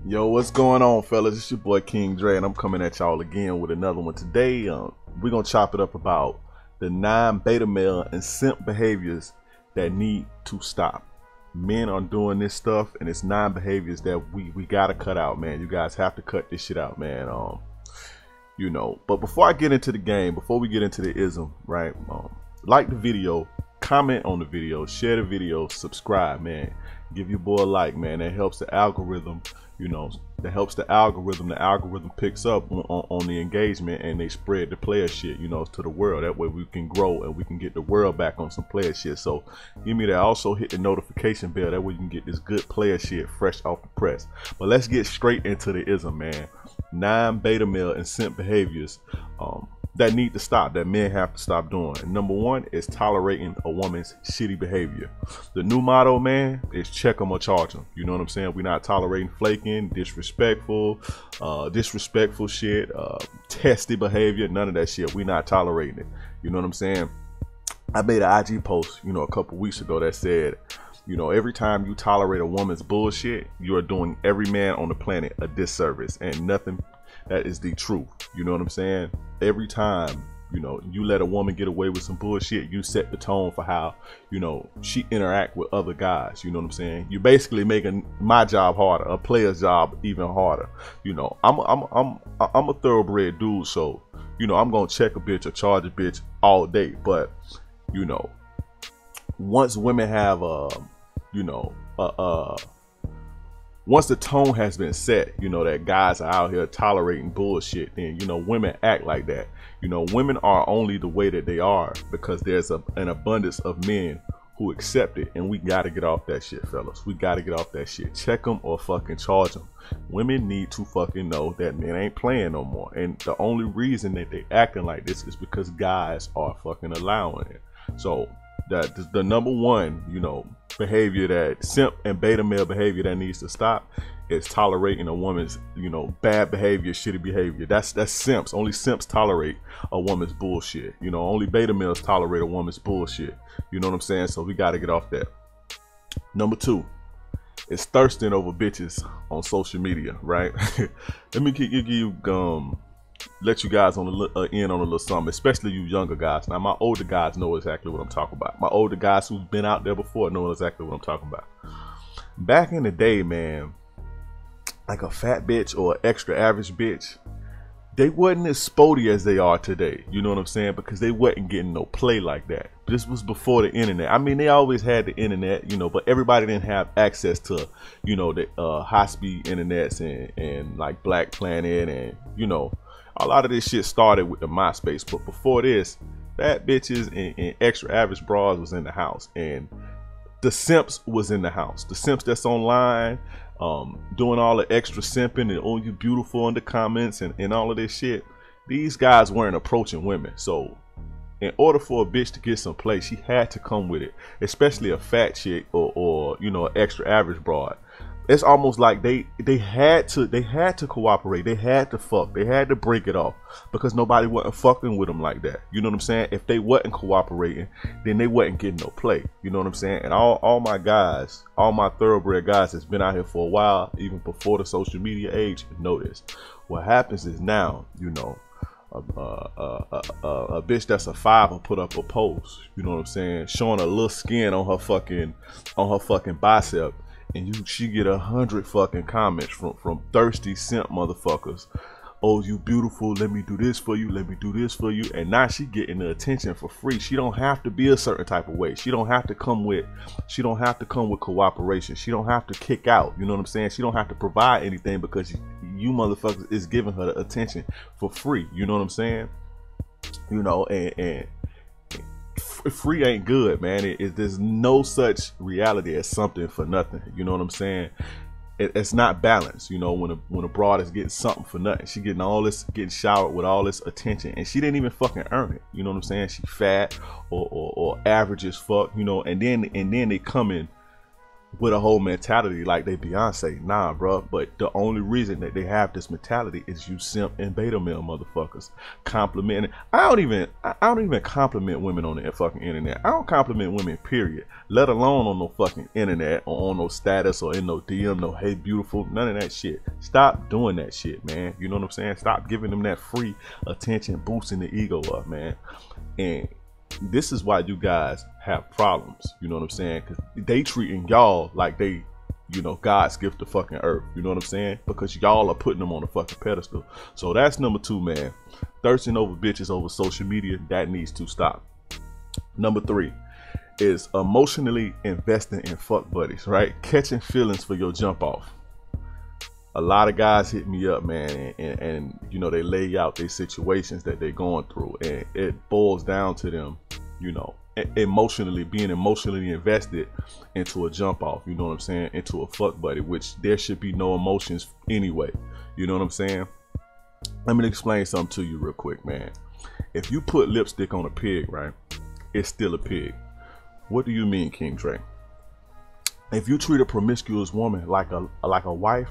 Yo, what's going on, fellas? It's your boy King Dre, and I'm coming at y'all again with another one today. We're gonna chop it up about the 9 beta male and simp behaviors that need to stop. Men are doing this stuff, and it's 9 behaviors that we gotta cut out, man. You guys have to cut this shit out, man. But before I get into the game, before we get into the ism, right? Like the video, comment on the video, share the video, subscribe, man. Give your boy a like, man. That helps the algorithm. That helps the algorithm. The algorithm picks up on the engagement, and they spread the player shit, to the world. That way we can grow and we can get the world back on some player shit. So give me that. Also hit the notification bell. That way you can get this good player shit fresh off the press. But let's get straight into the ism, man. 9 beta male and simp behaviors that need to stop, that men have to stop doing. And number 1 is tolerating a woman's shitty behavior. The new motto, man, is check them or charge them. You know what I'm saying? We're not tolerating flaking, disrespectful shit, testy behavior, none of that shit. We're not tolerating it. You know what I'm saying? I made an IG post, a couple weeks ago that said, every time you tolerate a woman's bullshit, you are doing every man on the planet a disservice, and nothing. That is the truth. You know what I'm saying? Every time, you let a woman get away with some bullshit, you set the tone for how, she interact with other guys. You know what I'm saying? You're basically making my job harder, a player's job even harder. I'm a thoroughbred dude, so, I'm gonna check a bitch or charge a bitch all day. But, once women have once the tone has been set, that guys are out here tolerating bullshit, then, women act like that. Women are only the way that they are because there's an abundance of men who accept it, and we got to get off that shit, fellas. We got to get off that shit. Check them or fucking charge them. Women need to fucking know that men ain't playing no more, and the only reason that they acting like this is because guys are fucking allowing it. So the number 1, behavior, that simp and beta male behavior that needs to stop, is tolerating a woman's, bad behavior, shitty behavior. That's simps. Only simps tolerate a woman's bullshit. Only beta males tolerate a woman's bullshit. You know what I'm saying? So we got to get off that. Number 2 is thirsting over bitches on social media, right? Let me let you guys on in on a little something, especially you younger guys. Now, my older guys know exactly what I'm talking about. My older guys who've been out there before know exactly what I'm talking about. Back in the day, man, like a fat bitch or extra average bitch, they wasn't as spotty as they are today. You know what I'm saying? Because they wasn't getting no play like that. This was before the internet. I mean, they always had the internet, but everybody didn't have access to, the high-speed internets and like Black Planet, and, a lot of this shit started with the MySpace. But before this, fat bitches and extra average bras was in the house, and the simps was in the house. The simps that's online, doing all the extra simping and oh you beautiful in the comments and all of this shit. These guys weren't approaching women. So in order for a bitch to get some play, she had to come with it, especially a fat chick or an extra average broad. It's almost like they had to cooperate. They had to fuck. They had to break it off because nobody wasn't fucking with them like that. You know what I'm saying? If they wasn't cooperating, then they wasn't getting no play. You know what I'm saying? And all my guys, all my thoroughbred guys that's been out here for a while, even before the social media age, know this. What happens is now, a bitch that's a 5 will put up a post. You know what I'm saying? Showing a little skin on her fucking bicep. And she get 100 fucking comments from thirsty simp motherfuckers. Oh, you beautiful. Let me do this for you. Let me do this for you. And now she getting the attention for free. She don't have to be a certain type of way. She don't have to come with cooperation. She don't have to kick out. You know what I'm saying? She don't have to provide anything because you motherfuckers is giving her the attention for free. You know what I'm saying? And free ain't good, man. There's no such reality as something for nothing. You know what I'm saying? It's not balanced. When a broad is getting something for nothing, she getting all this, getting showered with all this attention, and she didn't even fucking earn it. You know what I'm saying? She fat or average as fuck. And then they come in with a whole mentality like they Beyonce. Nah, bro. But the only reason that they have this mentality is you simp and beta male motherfuckers complimenting. I don't even compliment women on the fucking internet. I don't compliment women, period. Let alone on no fucking internet or on no status or in no DM, no hey beautiful, none of that shit. Stop doing that shit, man. You know what I'm saying? Stop giving them that free attention, boosting the ego up, man. And this is why you guys have problems, you know what I'm saying? Because they treating y'all like they, you know, God's gift to fucking earth, you know what I'm saying? Because y'all are putting them on a fucking pedestal. So that's number 2, man. Thirsting over bitches over social media, that needs to stop. Number 3 is emotionally investing in fuck buddies, right? Catching feelings for your jump off. A lot of guys hit me up, man, and you know, they lay out their situations that they're going through, and it boils down to them, you know, being emotionally invested into a jump off, you know what I'm saying, into a fuck buddy, which there should be no emotions anyway, you know what I'm saying. Let me explain something to you real quick, man. If you put lipstick on a pig, right, it's still a pig. What do you mean, King Dre? If you treat a promiscuous woman like a wife,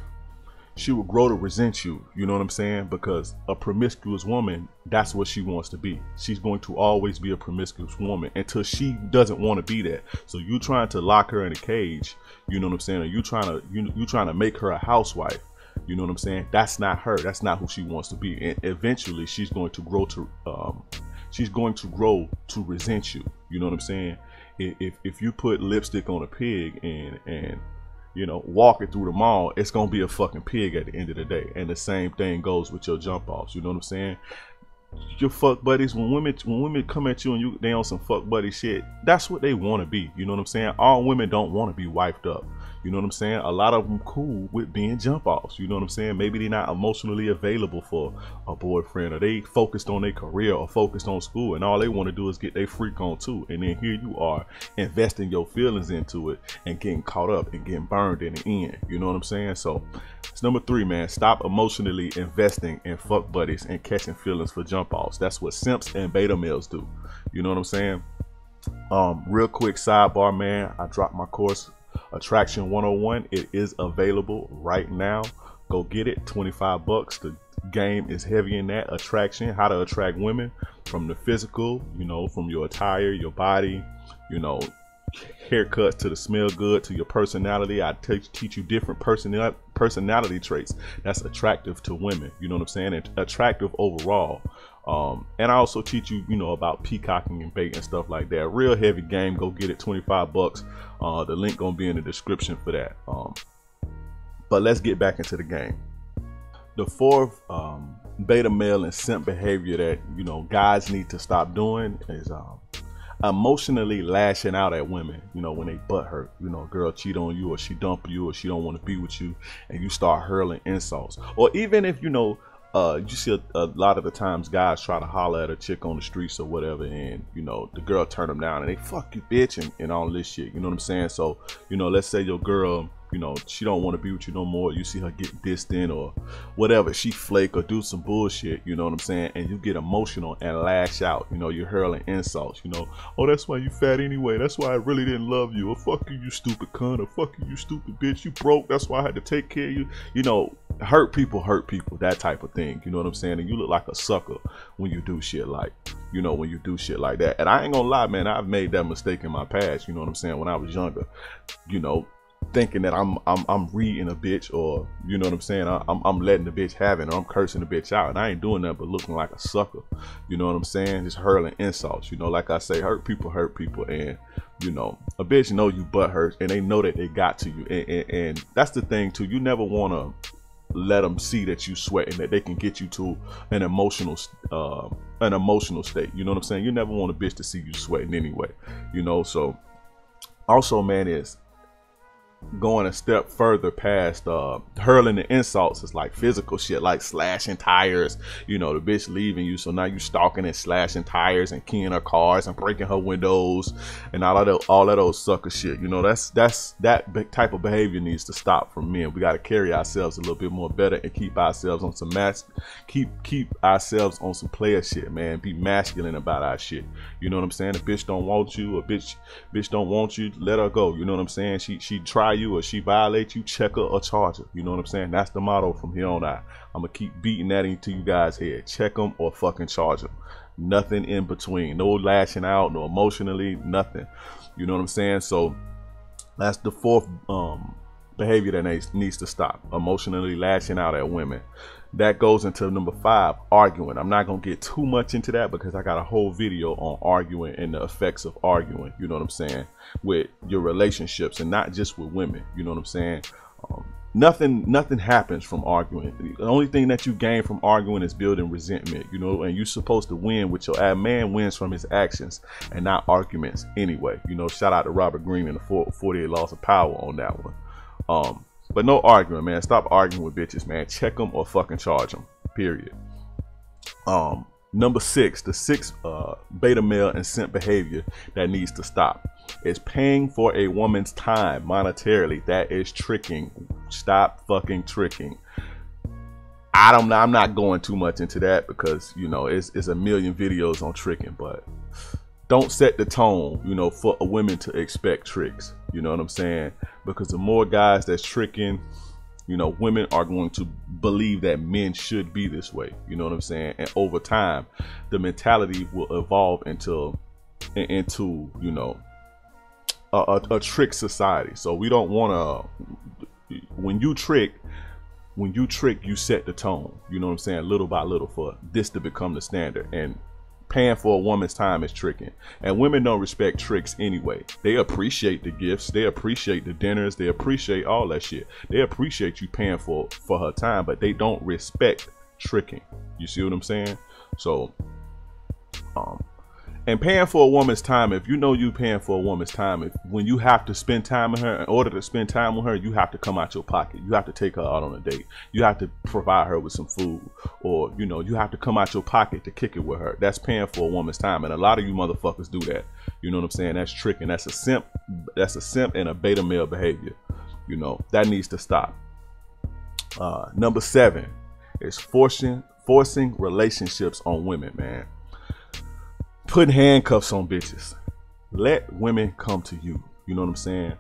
she will grow to resent you, you know what I'm saying? Because a promiscuous woman, that's what she wants to be. She's going to always be a promiscuous woman until she doesn't want to be that. So you trying to lock her in a cage, you know what I'm saying? Or you trying to make her a housewife, you know what I'm saying? That's not her. That's not who she wants to be. And eventually she's going to grow to resent you. You know what I'm saying? If you put lipstick on a pig and you know, walking through the mall, it's gonna be a fucking pig at the end of the day. And the same thing goes with your jump offs. You know what I'm saying? Your fuck buddies, when women come at you and they on some fuck buddy shit, that's what they want to be. You know what I'm saying? All women don't want to be wiped up. You know what I'm saying? A lot of them cool with being jump offs. You know what I'm saying? Maybe they're not emotionally available for a boyfriend, or they focused on their career or focused on school, and all they want to do is get their freak on too. And then here you are investing your feelings into it and getting caught up and getting burned in the end. You know what I'm saying? So it's number 3, man. Stop emotionally investing in fuck buddies and catching feelings for jump offs. That's what simps and beta males do. You know what I'm saying? Real quick sidebar, man. I dropped my course, Attraction 101. It is available right now. Go get it. 25 bucks. The game is heavy in that. Attraction, how to attract women, from the physical, you know, from your attire, your body, you know, haircuts to the smell good to your personality. I teach you different personality traits that's attractive to women, you know what I'm saying, and attractive overall. And I also teach you, you know, about peacocking and bait and stuff like that. Real heavy game. Go get it. 25 bucks. The link gonna be in the description for that. But let's get back into the game. The 4th beta male and simp behavior that, you know, guys need to stop doing is emotionally lashing out at women. You know, when they butt hurt, you know, a girl cheat on you, or she dump you, or she don't want to be with you, and you start hurling insults. Or even if, you know, you see a lot of the times guys try to holler at a chick on the streets or whatever, and you know, the girl turn them down and they fuck you bitch and all this shit, you know what I'm saying? So, you know, let's say your girl, you know, she don't want to be with you no more, you see her get distant or whatever, she flake or do some bullshit, you know what I'm saying, and you get emotional and lash out, you know, you're hurling insults, you know, oh, that's why you fat anyway, that's why I really didn't love you, or fuck you, you stupid cunt, or fuck you, you stupid bitch, you broke, that's why I had to take care of you. You know, hurt people, that type of thing, you know what I'm saying? And you look like a sucker when you do shit like, you know, when you do shit like that. And I ain't gonna lie, man, I've made that mistake in my past, you know what I'm saying, when I was younger, you know, thinking that I'm reading a bitch, or you know what I'm saying, I'm letting the bitch have it, or I'm cursing the bitch out, and I ain't doing that but looking like a sucker, you know what I'm saying, just hurling insults, you know, like I say, hurt people, and you know, a bitch know you butt hurt, and they know that they got to you, and that's the thing too, you never want to let them see that you sweating, that they can get you to an emotional state, you know what I'm saying. You never want a bitch to see you sweating anyway, you know. So also, man, is going a step further past hurling the insults. It's like physical shit, like slashing tires, you know, the bitch leaving you, so now you stalking and slashing tires and keying her cars and breaking her windows and all of those sucker shit, you know. That type of behavior needs to stop from men. We got to carry ourselves a little bit more better and keep ourselves on some keep ourselves on some player shit, man. Be masculine about our shit, you know what I'm saying. A bitch don't want you, a bitch don't want you, let her go, you know what I'm saying. She tried by you or she violates you, check her or charge her. You know what I'm saying? That's the motto from here on out. I'm gonna keep beating that into you guys' head. Check them or fucking charge them. Nothing in between. No lashing out, no emotionally, nothing. You know what I'm saying? So that's the fourth behavior that needs to stop. Emotionally lashing out at women. That goes into number 5, arguing. I'm not gonna get too much into that because I got a whole video on arguing and the effects of arguing, you know what I'm saying, with your relationships and not just with women, you know what I'm saying. Nothing happens from arguing. The only thing that you gain from arguing is building resentment, you know, and you're supposed to win with your man wins from his actions and not arguments anyway. You know, shout out to Robert Greene and the 48 Laws of Power on that one. But no arguing, man. Stop arguing with bitches, man. Check them or fucking charge them, period. Number 6, the 6th beta male and simp behavior that needs to stop is paying for a woman's time monetarily. That is tricking. Stop fucking tricking. I'm not going too much into that because, you know, it's a million videos on tricking, but don't set the tone, you know, for a women to expect tricks. You know what I'm saying? Because the more guys that's tricking, you know, women are going to believe that men should be this way. You know what I'm saying? And over time, the mentality will evolve into you know, a trick society. So we don't want to. When you trick, you set the tone. You know what I'm saying? Little by little for this to become the standard. And paying for a woman's time is tricking, and women don't respect tricks anyway. They appreciate the gifts, they appreciate the dinners, they appreciate all that shit. They appreciate you paying for her time, but they don't respect tricking. You see what I'm saying? So and paying for a woman's time, if you know you paying for a woman's time, when you have to spend time with her, in order to spend time with her, you have to come out your pocket. You have to take her out on a date. You have to provide her with some food, or, you know, you have to come out your pocket to kick it with her. That's paying for a woman's time, and a lot of you motherfuckers do that. You know what I'm saying? That's tricking. That's a simp. That's a simp and a beta male behavior. You know, that needs to stop. Number 7 is forcing relationships on women, man. Putting handcuffs on bitches. Let women come to you. You know what I'm saying?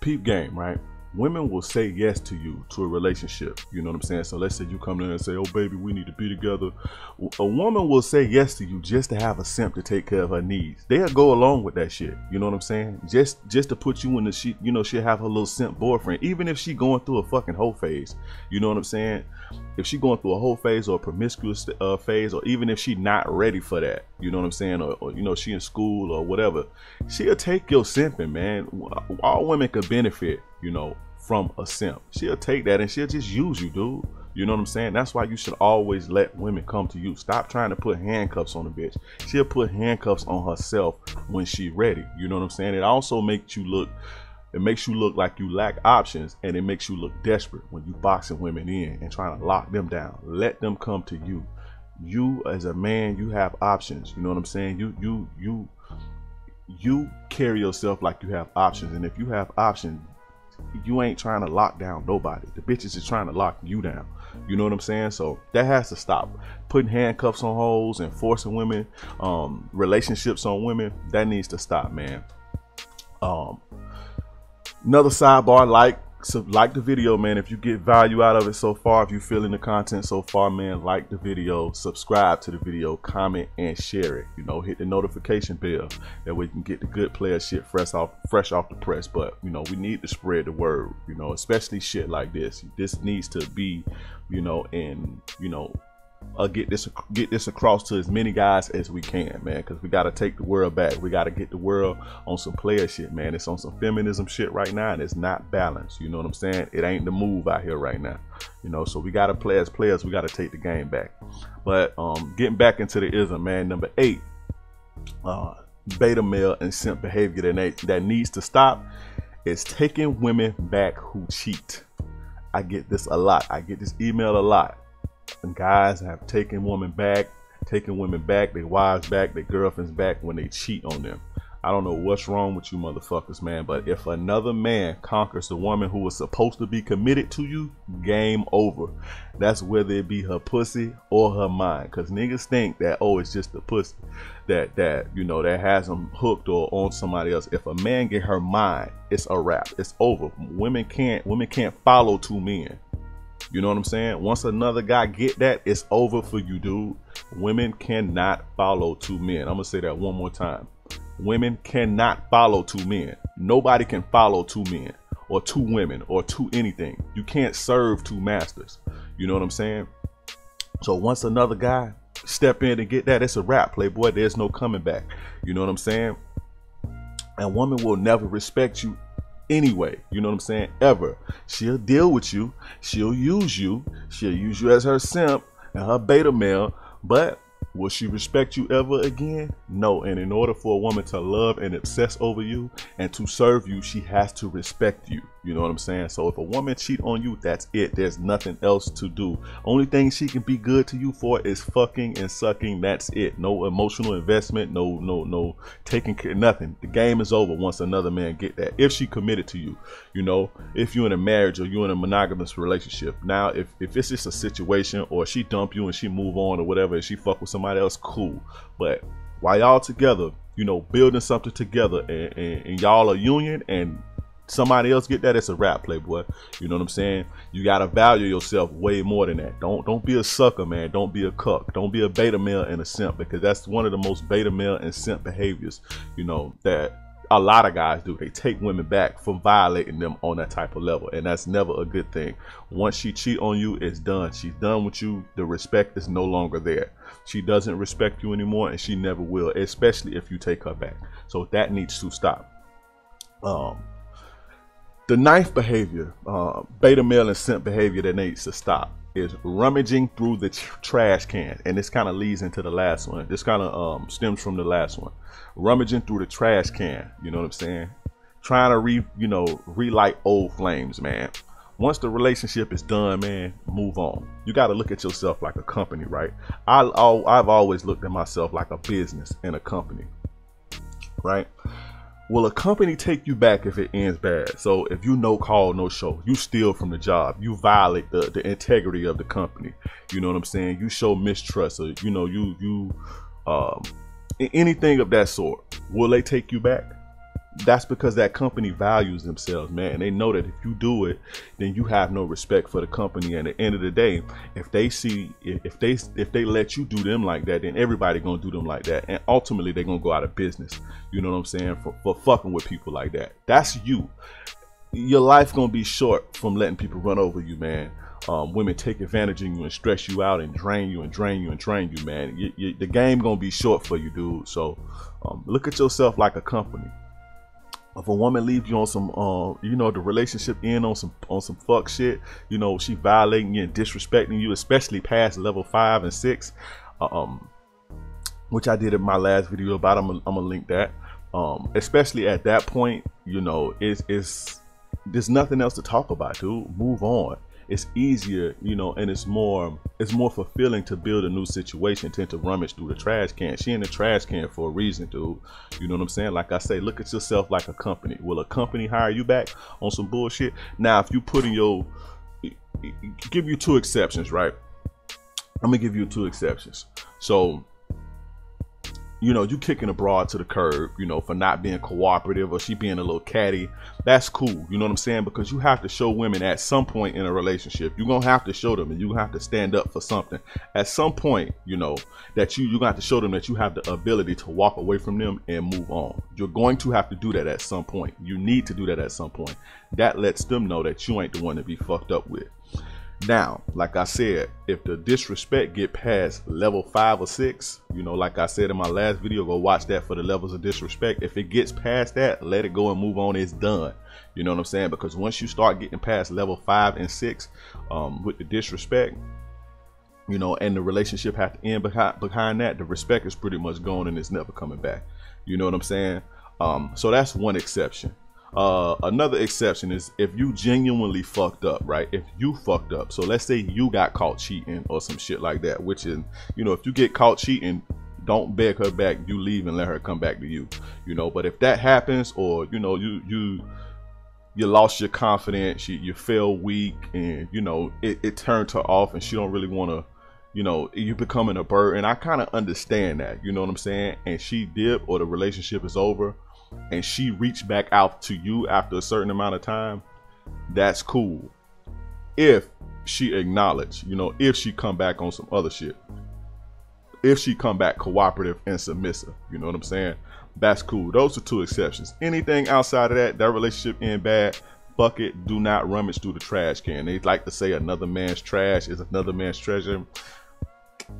Peep game, right? Women will say yes to you, to a relationship. You know what I'm saying? So let's say you come in and say, oh baby, we need to be together. A woman will say yes to you just to have a simp to take care of her needs. They'll go along with that shit. You know what I'm saying? Just to put you in the shit. You know, she'll have her little simp boyfriend, even if she going through a fucking whole phase. You know what I'm saying? If she going through a whole phase or a promiscuous phase, or even if she not ready for that, you know what I'm saying? Or you know, she in school or whatever, she'll take your simping, man. All women could benefit, you know, from a simp. She'll take that and she'll just use you, dude. You know what I'm saying? That's why you should always let women come to you. Stop trying to put handcuffs on a bitch. She'll put handcuffs on herself when she's ready. You know what I'm saying? It also makes you look, it makes you look like you lack options, and it makes you look desperate when you boxing women in and trying to lock them down. Let them come to you. You as a man, you have options. You know what I'm saying? You carry yourself like you have options, and if you have options, you ain't trying to lock down nobody. The bitches is trying to lock you down. You know what I'm saying? So that has to stop. Putting handcuffs on hoes and forcing women, relationships on women, that needs to stop, man. Another sidebar, like the video, man. If you get value out of it so far, if you feeling the content so far, man, like the video, subscribe to the video, comment and share it. You know, hit the notification bell, that way you can get the good player shit fresh off the press. But you know, we need to spread the word, you know, especially shit like this. This needs to be, you know, and you know, get this across to as many guys as we can, man, because we got to take the world back. We got to get the world on some player shit, man. It's on some feminism shit right now, and it's not balanced. You know what I'm saying? It ain't the move out here right now, you know. So we got to play as players. We got to take the game back. But getting back into the ism, man. Number 8, beta male and simp behavior that needs to stop is taking women back who cheat. I get this a lot. I get this email a lot. And guys have taken women back, their wives back, their girlfriends back when they cheat on them. I don't know what's wrong with you motherfuckers, man, but if another man conquers the woman who was supposed to be committed to you, game over. That's whether it be her pussy or her mind, because niggas think that, oh, it's just the pussy that you know, that has them hooked or on somebody else. If a man get her mind, it's a wrap. It's over. Women can't follow two men. You know what I'm saying? Once another guy get that, it's over for you, dude. Women cannot follow two men. I'm gonna say that one more time. Women cannot follow two men. Nobody can follow two men or two women or two anything. You can't serve two masters. You know what I'm saying? So once another guy step in and get that, it's a wrap, playboy. There's no coming back. You know what I'm saying? And woman will never respect you anyway. You know what I'm saying? Ever. She'll deal with you. She'll use you. She'll use you as her simp and her beta male. But will she respect you ever again? No. And in order for a woman to love and obsess over you and to serve you, she has to respect you. You know what I'm saying? So if a woman cheat on you, that's it. There's nothing else to do. Only thing she can be good to you for is fucking and sucking. That's it. No emotional investment. No taking care. Nothing. The game is over once another man get that. If she committed to you, you know, if you're in a marriage or you're in a monogamous relationship. Now, if it's just a situation or she dump you and she move on or whatever and she fuck with somebody else, cool. But while y'all together, you know, building something together and y'all are union and somebody else get that, it's a wrap, playboy. You know what I'm saying? You gotta value yourself way more than that. Don't be a sucker, man. Don't be a cuck. Don't be a beta male and a simp, because that's one of the most beta male and simp behaviors, you know, that a lot of guys do. They take women back from violating them on that type of level, and that's never a good thing. Once she cheat on you, it's done. She's done with you. The respect is no longer there. She doesn't respect you anymore, and she never will, especially if you take her back. So that needs to stop. The ninth behavior, beta male and simp behavior that needs to stop, is rummaging through the trash can. And this kind of leads into the last one. This kind of stems from the last one. Rummaging through the trash can. You know what I'm saying? Trying to relight old flames, man. Once the relationship is done, man, move on. You got to look at yourself like a company, right? I've always looked at myself like a business and a company, right? Will a company take you back if it ends bad? So if you no call, no show, you steal from the job, you violate the integrity of the company. You know what I'm saying? You show mistrust, or you know, anything of that sort. Will they take you back? That's because that company values themselves, man. And they know that if you do it, then you have no respect for the company. And at the end of the day, if they let you do them like that, then everybody gonna do them like that. And ultimately they're gonna go out of business. You know what I'm saying? For fucking with people like that. That's you. Your life gonna be short from letting people run over you, man. Women take advantage of you and stress you out and drain you and drain you and drain you, man. The game gonna be short for you, dude. So look at yourself like a company. If a woman leaves you on some, you know, the relationship end on some fuck shit, you know, she violating you and disrespecting you, especially past level 5 and 6, which I did in my last video about. I'm gonna link that. Especially at that point, you know, there's nothing else to talk about, dude. Move on. It's easier, you know, and it's more fulfilling to build a new situation than to rummage through the trash can. She in the trash can for a reason, dude. You know what I'm saying? Like I say, look at yourself like a company. Will a company hire you back on some bullshit? Now, if you put in give you 2 exceptions, right? I'm gonna give you 2 exceptions. So, you know, you kicking a broad to the curb, you know, for not being cooperative, or she being a little catty. That's cool. You know what I'm saying? Because you have to show women at some point in a relationship, you're going to have to show them, and you have to stand up for something. At some point, you know, that you're going to have to show them that you have the ability to walk away from them and move on. You're going to have to do that at some point. You need to do that at some point. That lets them know that you ain't the one to be fucked up with. Now, like I said, if the disrespect get past level 5 or 6, you know, like I said in my last video, go watch that for the levels of disrespect. If it gets past that, let it go and move on. It's done. You know what I'm saying? Because once you start getting past level 5 and 6 with the disrespect, you know, and the relationship has to end behind that, the respect is pretty much gone and it's never coming back. You know what I'm saying? So that's one exception. Another exception is if you genuinely fucked up, right? If you fucked up, so let's say you got caught cheating or some shit like that, which is, you know, if you get caught cheating, don't beg her back. You leave and let her come back to you. You know, but if that happens, or you know, you lost your confidence, you feel weak, and you know it turned her off, and she don't really want to, you know, you becoming a burden. I kind of understand that, you know what I'm saying? And she dip, or the relationship is over, and she reached back out to you after a certain amount of time. That's cool. If she acknowledge, you know, if she come back on some other shit, if she come back cooperative and submissive, you know what I'm saying? That's cool. Those are two exceptions. Anything outside of that relationship end bad, fuck it. Do not rummage through the trash can. They like to say another man's trash is another man's treasure.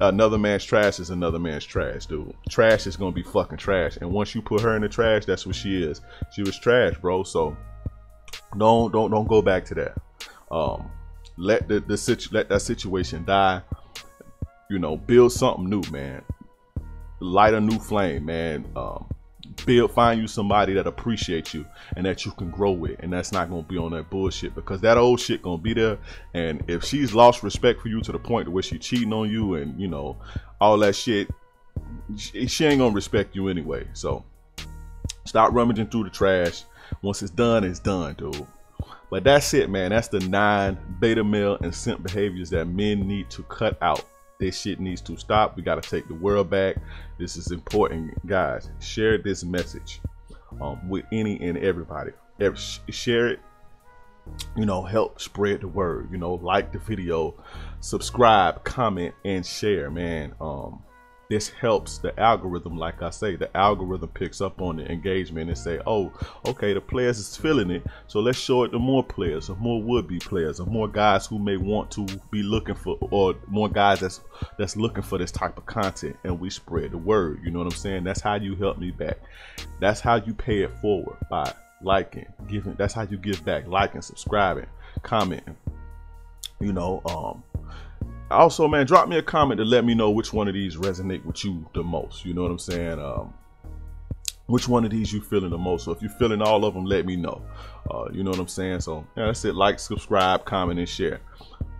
Another man's trash is another man's trash, dude. Trash is gonna be fucking trash, and once you put her in the trash, that's what she is. She was trash, bro. So don't go back to that. Let that situation die. You know, build something new, man. Light a new flame, man. Find you somebody that appreciates you and that you can grow with, and that's not gonna be on that bullshit, because that old shit gonna be there. And if she's lost respect for you to the point where she cheating on you and you know all that shit, she ain't gonna respect you anyway. So stop rummaging through the trash. Once it's done, dude. But that's it, man. That's the 9 beta male and simp behaviors that men need to cut out. This shit needs to stop. We got to take the world back. This is important, guys. Share this message with any and everybody. Share it. You know, help spread the word. You know, like the video, subscribe, comment, and share, man. This helps the algorithm. Like I say, the algorithm picks up on the engagement and say, oh, okay, the players is feeling it, so let's show it to more players, or more would-be players, or more guys who may want to be looking for, or more guys that's looking for this type of content, and we spread the word. You know what I'm saying? That's how you help me back. That's how you pay it forward, by liking, giving. That's how you give back: liking, subscribing, commenting. You know, also, man, drop me a comment to let me know which one of these resonate with you the most. You know what I'm saying? Which one of these you feeling the most? So if you're feeling all of them, let me know. You know what I'm saying? So yeah, that's it. Like, subscribe, comment, and share.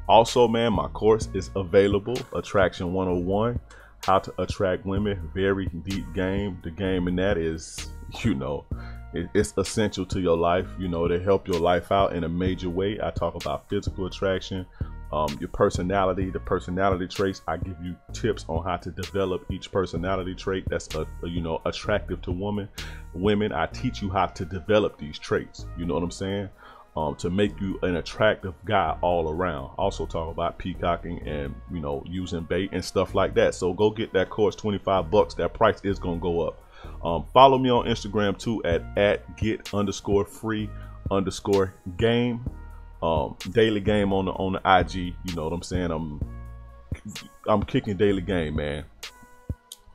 Also, man, my course is available. Attraction 101, how to attract women. Very deep game. The game in that is, you know, it's essential to your life, you know, to help your life out in a major way. I talk about physical attraction, your personality, the personality traits. I give you tips on how to develop each personality trait that's you know, attractive to women. I teach you how to develop these traits, you know what I'm saying, to make you an attractive guy all around. Also talk about peacocking and, you know, using bait and stuff like that. So go get that course, 25 bucks. That price is gonna go up. Follow me on Instagram too at get_free_game. Daily game on the IG. You know what I'm saying? I'm kicking daily game, man.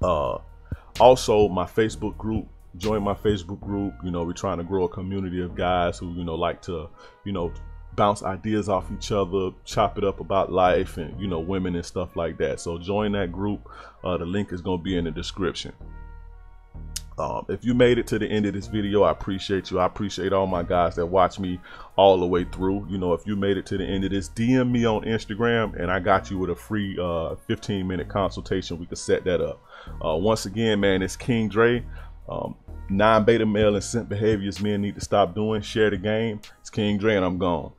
Also my Facebook group. Join my Facebook group. You know, we're trying to grow a community of guys who, you know, like to, you know, bounce ideas off each other, chop it up about life and, you know, women and stuff like that. So join that group. The link is going to be in the description. If you made it to the end of this video, I appreciate you. I appreciate all my guys that watch me all the way through. You know, if you made it to the end of this, DM me on Instagram and I got you with a free 15-minute consultation. We can set that up. Once again, man, it's King Dre. 9 beta male and simp behaviors men need to stop doing. Share the game. It's King Dre and I'm gone.